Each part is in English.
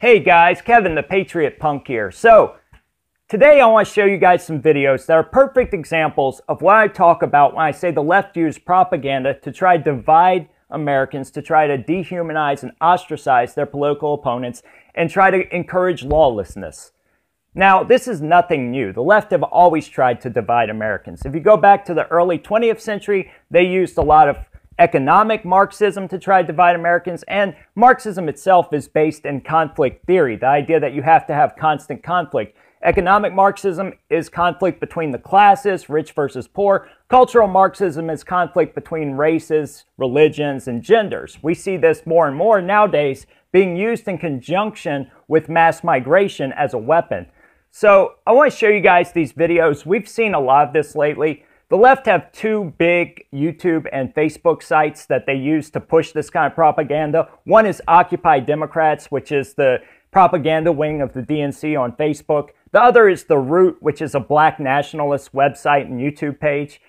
Hey guys, Kevin the Patriot Punk here. So, today I want to show you guys some videos that are perfect examples of what I talk about when I say the left used propaganda to try to divide Americans, to try to dehumanize and ostracize their political opponents, and try to encourage lawlessness. Now, this is nothing new. The left have always tried to divide Americans. If you go back to the early 20th century, they used a lot of economic Marxism to try to divide Americans, and Marxism itself is based in conflict theory, the idea that you have to have constant conflict. Economic Marxism is conflict between the classes, rich versus poor. Cultural Marxism is conflict between races, religions, and genders. We see this more and more nowadays being used in conjunction with mass migration as a weapon. So I want to show you guys these videos. We've seen a lot of this lately. The left have two big YouTube and Facebook sites that they use to push this kind of propaganda. One is Occupy Democrats, which is the propaganda wing of the DNC on Facebook. The other is The Root, which is a black nationalist website and YouTube page.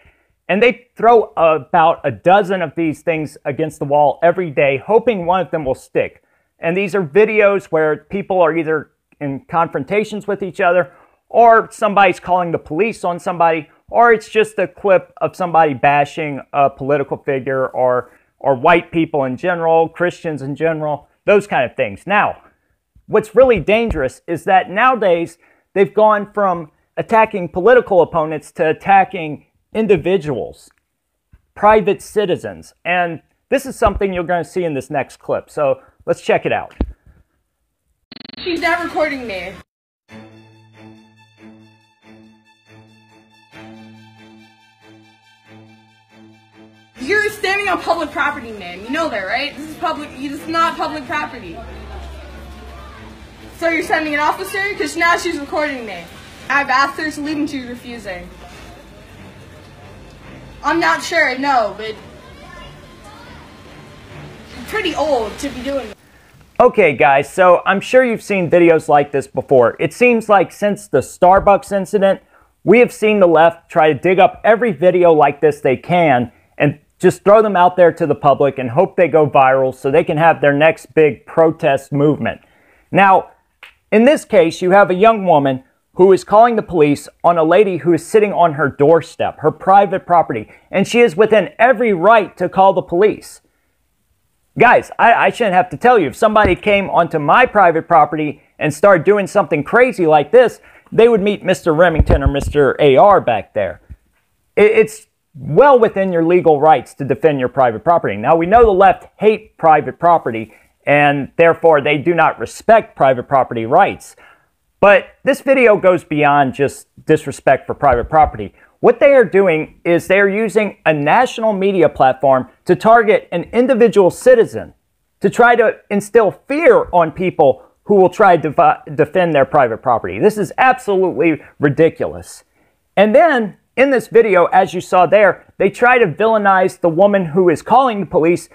And they throw about a dozen of these things against the wall every day, hoping one of them will stick. And these are videos where people are either in confrontations with each other, or somebody's calling the police on somebody, or it's just a clip of somebody bashing a political figure or white people in general, Christians in general, those kind of things. Now, what's really dangerous is that nowadays they've gone from attacking political opponents to attacking individuals, private citizens. And this is something you're going to see in this next clip. So let's check it out. She's not recording me. You're standing on public property, man. You know that, right? This is public. This is not public property. So you're sending an officer? Because now she's recording me. I've asked her to leave and she's refusing. I'm not sure, no, but I'm pretty old to be doing this. Okay guys, so I'm sure you've seen videos like this before. It seems like since the Starbucks incident, we have seen the left try to dig up every video like this they can and just throw them out there to the public and hope they go viral so they can have their next big protest movement. Now, in this case, you have a young woman who is calling the police on a lady who is sitting on her doorstep, her private property, and she is within every right to call the police. Guys, I shouldn't have to tell you, if somebody came onto my private property and started doing something crazy like this, they would meet Mr. Remington or Mr. AR back there. It's well within your legal rights to defend your private property. Now, we know the left hate private property, and therefore they do not respect private property rights. But this video goes beyond just disrespect for private property. What they are doing is they are using a national media platform to target an individual citizen, to try to instill fear on people who will try to defend their private property. This is absolutely ridiculous. And then, in this video, as you saw there, they try to villainize the woman who is calling the police,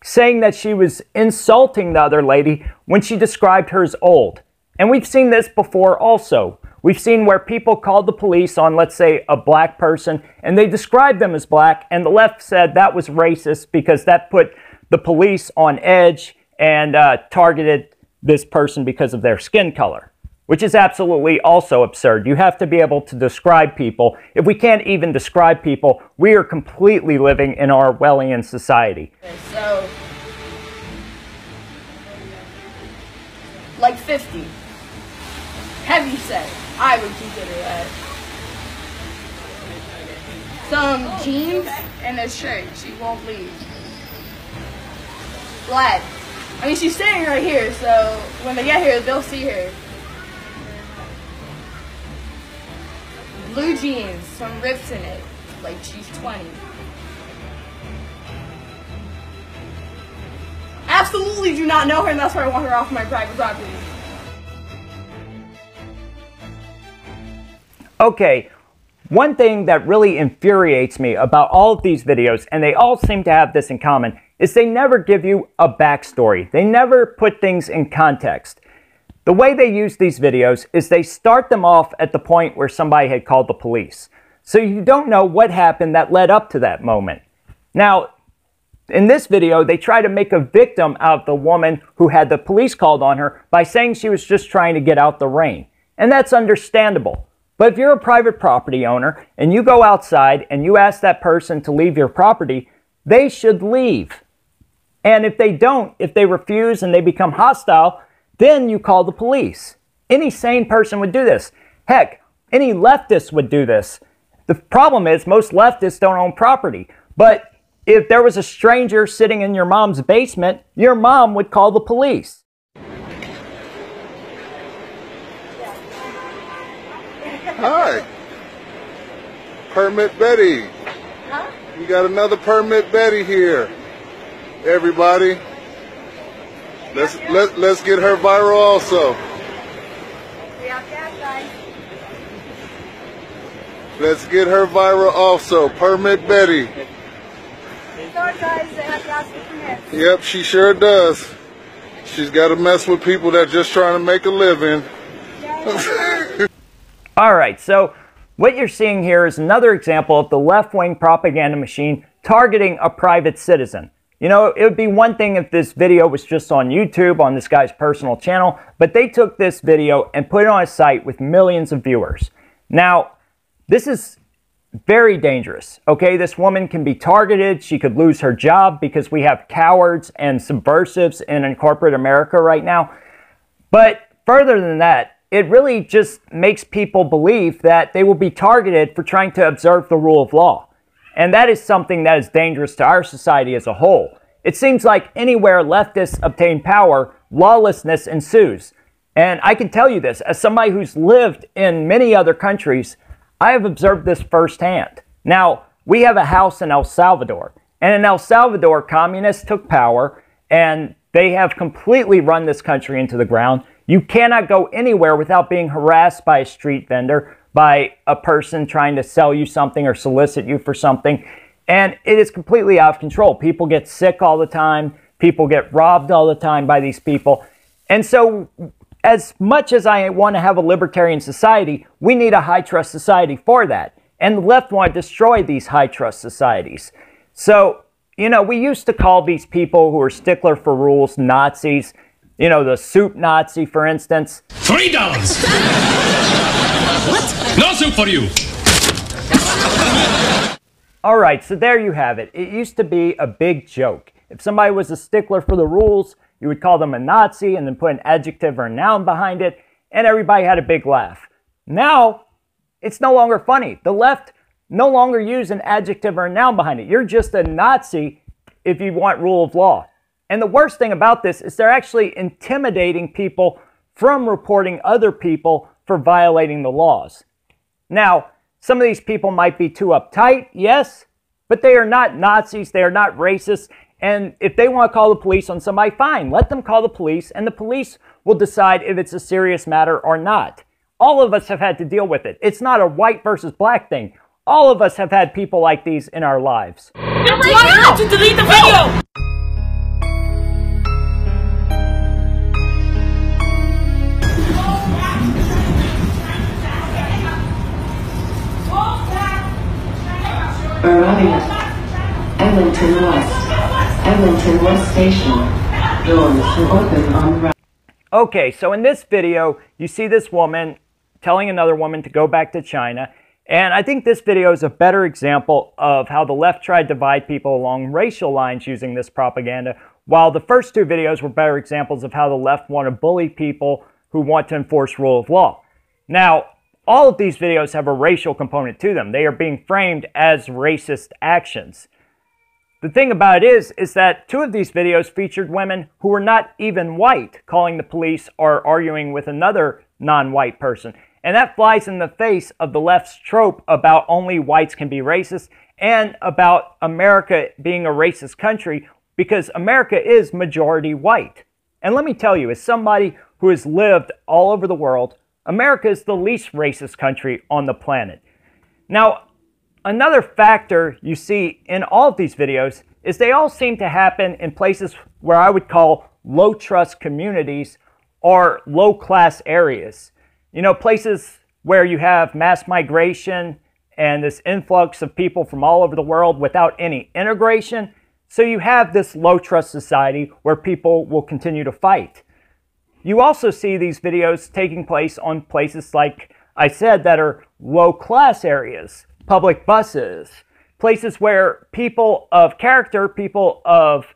saying that she was insulting the other lady when she described her as old. And we've seen this before also. We've seen where people called the police on, let's say, a black person, and they described them as black, and the left said that was racist because that put the police on edge and targeted this person because of their skin color, which is absolutely also absurd. You have to be able to describe people. If we can't even describe people, we are completely living in our Orwellian society. So, like 50. Heavy set. I would consider that. Some jeans and a shirt. She won't leave. Black. I mean, she's standing right here, so when they get here, they'll see her. Blue jeans, some rips in it, like she's 20. Absolutely do not know her, and that's why I want her off my private property. Okay, one thing that really infuriates me about all of these videos, and they all seem to have this in common, is they never give you a backstory. They never put things in context. The way they use these videos is they start them off at the point where somebody had called the police. So you don't know what happened that led up to that moment. Now, In this video, they try to make a victim out of the woman who had the police called on her by saying she was just trying to get out the rain. And that's understandable. But if you're a private property owner and you go outside and you ask that person to leave your property, they should leave. And if they don't, if they refuse and they become hostile, then you call the police. Any sane person would do this. Heck, any leftist would do this. The problem is most leftists don't own property. But if there was a stranger sitting in your mom's basement, your mom would call the police. Hi. Permit Betty. Huh? We got another Permit Betty here. Everybody. Let's get her viral also. We out there, guys. Let's get her viral also. Permit Betty. Sorry, guys, they have to ask for permits. Yep, she sure does. She's got to mess with people that just trying to make a living. All right, so what you're seeing here is another example of the left-wing propaganda machine targeting a private citizen. You know, it would be one thing if this video was just on YouTube, on this guy's personal channel, but they took this video and put it on a site with millions of viewers. Now, this is very dangerous, okay? This woman can be targeted. She could lose her job because we have cowards and subversives in corporate America right now. But further than that, it really just makes people believe that they will be targeted for trying to observe the rule of law. And that is something that is dangerous to our society as a whole. It seems like anywhere leftists obtain power, lawlessness ensues. And I can tell you this, as somebody who's lived in many other countries, I have observed this firsthand. Now, we have a house in El Salvador. And in El Salvador, communists took power and they have completely run this country into the ground. You cannot go anywhere without being harassed by a street vendor, by a person trying to sell you something or solicit you for something. And it is completely out of control. People get sick all the time. People get robbed all the time by these people. And so, as much as I want to have a libertarian society, we need a high-trust society for that. And the left want to destroy these high-trust societies. So, you know, we used to call these people who are stickler for rules Nazis. You know, the soup Nazi, for instance. $3! What? No soup for you! All right, so there you have it. It used to be a big joke. If somebody was a stickler for the rules, you would call them a Nazi and then put an adjective or a noun behind it, and everybody had a big laugh. Now, it's no longer funny. The left no longer use an adjective or a noun behind it. You're just a Nazi if you want rule of law. And the worst thing about this is they're actually intimidating people from reporting other people for violating the laws. Now, some of these people might be too uptight, yes, but they are not Nazis, they are not racists, and if they want to call the police on somebody, fine, let them call the police, and the police will decide if it's a serious matter or not. All of us have had to deal with it. It's not a white versus black thing. All of us have had people like these in our lives. Why not to delete the video? Orwellian. Eglinton West Station. Doors will open on right. Okay, so in this video, you see this woman telling another woman to go back to China. And I think this video is a better example of how the left tried to divide people along racial lines using this propaganda, while the first two videos were better examples of how the left want to bully people who want to enforce rule of law. Now, all of these videos have a racial component to them. They are being framed as racist actions. The thing about it is that two of these videos featured women who were not even white calling the police or arguing with another non-white person. And that flies in the face of the left's trope about only whites can be racist and about America being a racist country because America is majority white. And let me tell you, as somebody who has lived all over the world, America is the least racist country on the planet. Now, another factor you see in all of these videos is they all seem to happen in places where I would call low-trust communities or low-class areas. You know, places where you have mass migration and this influx of people from all over the world without any integration. So you have this low trust society where people will continue to fight. You also see these videos taking place on places, like I said, that are low class areas, public buses, places where people of character, people of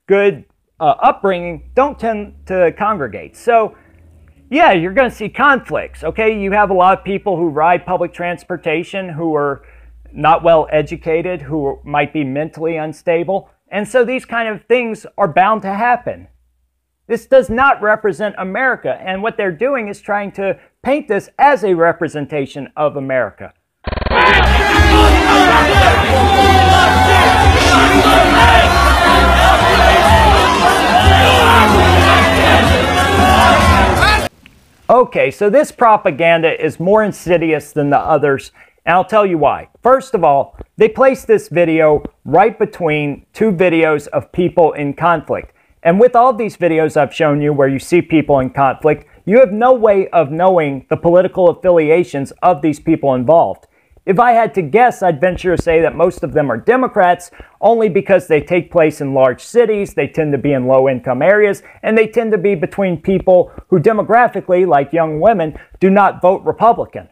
good upbringing don't tend to congregate. So yeah, you're going to see conflicts, okay? You have a lot of people who ride public transportation who are not well educated, who might be mentally unstable. And so these kind of things are bound to happen. This does not represent America. And what they're doing is trying to paint this as a representation of America. Okay, so this propaganda is more insidious than the others, and I'll tell you why. First of all, they placed this video right between two videos of people in conflict. And with all these videos I've shown you where you see people in conflict, you have no way of knowing the political affiliations of these people involved. If I had to guess, I'd venture to say that most of them are Democrats, only because they take place in large cities, they tend to be in low-income areas, and they tend to be between people who demographically, like young women, do not vote Republican.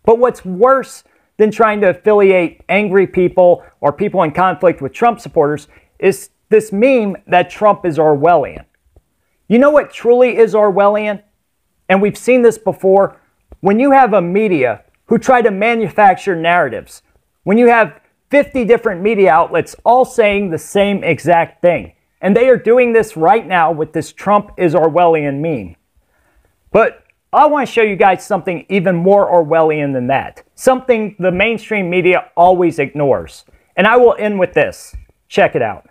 But what's worse than trying to affiliate angry people or people in conflict with Trump supporters is this meme that Trump is Orwellian. You know what truly is Orwellian? And we've seen this before. When you have a media who try to manufacture narratives, when you have 50 different media outlets all saying the same exact thing, and they are doing this right now with this Trump is Orwellian meme. But I want to show you guys something even more Orwellian than that, something the mainstream media always ignores. And I will end with this. Check it out.